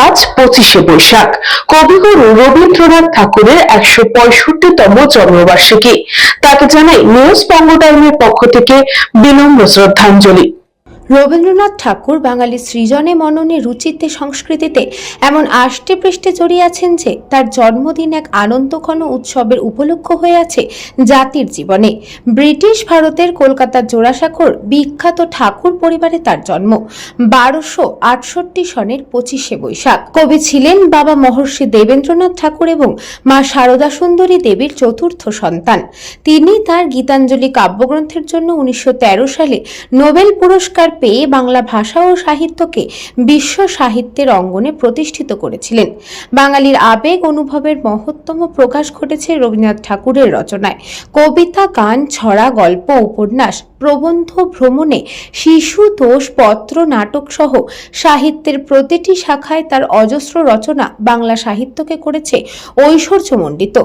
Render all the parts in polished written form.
আজ 25শে বৈশাখ কবিগুরু রবীন্দ্রনাথ ঠাকুরের 165তম জন্মবার্ষিকী। তাকে জানাই নিউজ বঙ্গ টাইমের পক্ষ থেকে বিনম্র শ্রদ্ধাঞ্জলি। রবীন্দ্রনাথ ঠাকুর বাঙালি সৃজনে মননে রুচিতে সংস্কৃতিতে এমন আষ্টে পৃষ্ঠে জড়িয়ে আছেন যে তার জন্মদিন এক আনন্দঘন উৎসবের উপলক্ষ হয়ে আছে জাতির জীবনে। ব্রিটিশ ভারতের কলকাতার জোড়াসাঁকোর বিখ্যাত ঠাকুর পরিবারে তার জন্ম। 1268 সনের 25শে বৈশাখ। কবি ছিলেন বাবা মহর্ষি দেবেন্দ্রনাথ ঠাকুর এবং মা শারদা সুন্দরী দেবীর চতুর্থ সন্তান। তিনি তার গীতাঞ্জলি কাব্যগ্রন্থের জন্য 1913 সালে নোবেল পুরস্কার পেয়ে বাংলা ভাষা ও সাহিত্যকে বিশ্ব সাহিত্যের অঙ্গনে প্রতিষ্ঠিত করেছিলেন। বাঙালির আবেগ অনুভবের মহত্তম প্রকাশ ঘটেছে রবীন্দ্রনাথ ঠাকুরের রচনায়। কবিতা, গান, ছড়া, গল্প, উপন্যাস, প্রবন্ধ, ভ্রমণে, শিশু তোষ, পত্র, নাটক সহ সাহিত্যের প্রতিটি শাখায় তার অজস্র রচনা বাংলা সাহিত্যকে করেছে ঐশ্বর্যমণ্ডিত।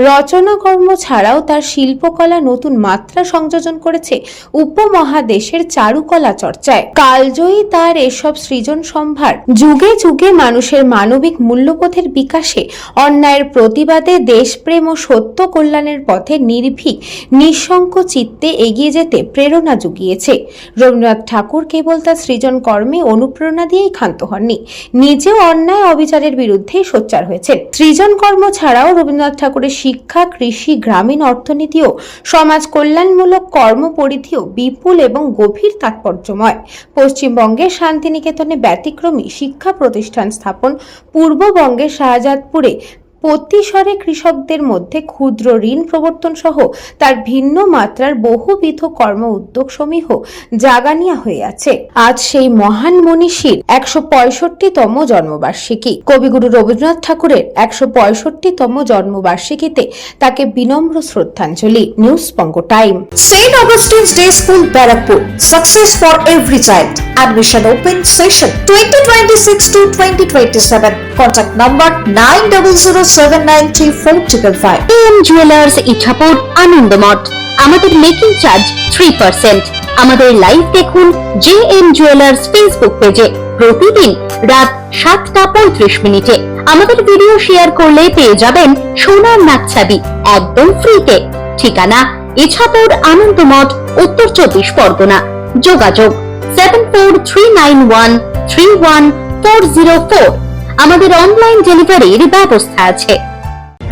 রচনাকর্ম ছাড়াও তার শিল্পকলা নতুন মাত্রা সংযোজন করেছে উপমহাদেশের চারুকলা চর্চায়। কালজয়ী তার এসব সৃজন সম্ভার যুগে যুগে মানুষের মানবিক মূল্যবোধের বিকাশে, অন্যায়ের প্রতিবাদে, দেশপ্রেম ও সত্য কল্যাণের পথে নির্ভীক নিঃশঙ্ক চিত্তে এগিয়ে যেতে প্রেরণা জুগিয়েছে। রবীন্দ্রনাথ ঠাকুর কেবল তার সৃজন কর্মে অনুপ্রেরণা দিয়েই ক্ষান্ত হননি, নিজেও অন্যায় অবিচারের বিরুদ্ধে সোচ্চার হয়েছেন। সৃজন কর্ম ছাড়াও রবীন্দ্রনাথ ঠাকুরের শিক্ষা, কৃষি, গ্রামীণ অর্থনীতি ও সমাজ কল্যাণমূলক কর্মপরিধিও বিপুল এবং গভীর তাৎপর্যময়। পশ্চিমবঙ্গের শান্তিনিকেতনে ব্যতিক্রমী শিক্ষা প্রতিষ্ঠান স্থাপন, পূর্ববঙ্গের শাহজাদপুরে প্রতিসরে কৃষকদের মধ্যে ক্ষুদ্র ঋণ প্রবর্তন সহ তার ভিন্ন মাত্রার বহুবিধ কর্ম উদ্যোগ সমূহ জাগানিয়া হয়ে আছে। আজ সেই মহান মনীষীর 165তম জন্মবার্ষিকী। কবিগুরু রবীন্দ্রনাথ ঠাকুরের 165তম জন্মবার্ষিকীতে তাকে বিনম্র শ্রদ্ধাঞ্জলি। News Banga time. St. Augustine's Day School, Barrackpur. Success for every child. Admission open session 2026 to 2027. Contact number 9007934555. AM jewellers Ichapur, Anandamath. আমাদের মেকিং চার্জ 3%। আমাদের লাইভ দেখুন JM জুয়েলার্স ফেসবুক পেজে প্রতিদিন রাত 7:35 আমাদের ভিডিও শেয়ার করলে পেয়ে যাবেন সোনার নাকছাবি একদম ফ্রিতে। ঠিকানা ইছাপুর, আনন্দমঠ, উত্তর 24 পরগনা। যোগাযোগ 7439131404। আমাদের অনলাইন ডেলিভারির ব্যবস্থা আছে।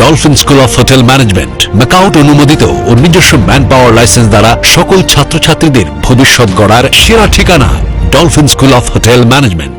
Dolphin school of hotel management MAKAUT অনুমোদিত ও নিজস্ব ম্যান পাওয়ার লাইসেন্স দ্বারা সকল ছাত্রছাত্রীদের ভবিষ্যৎ গড়ার সেরা ঠিকানা dolphin school of hotel management.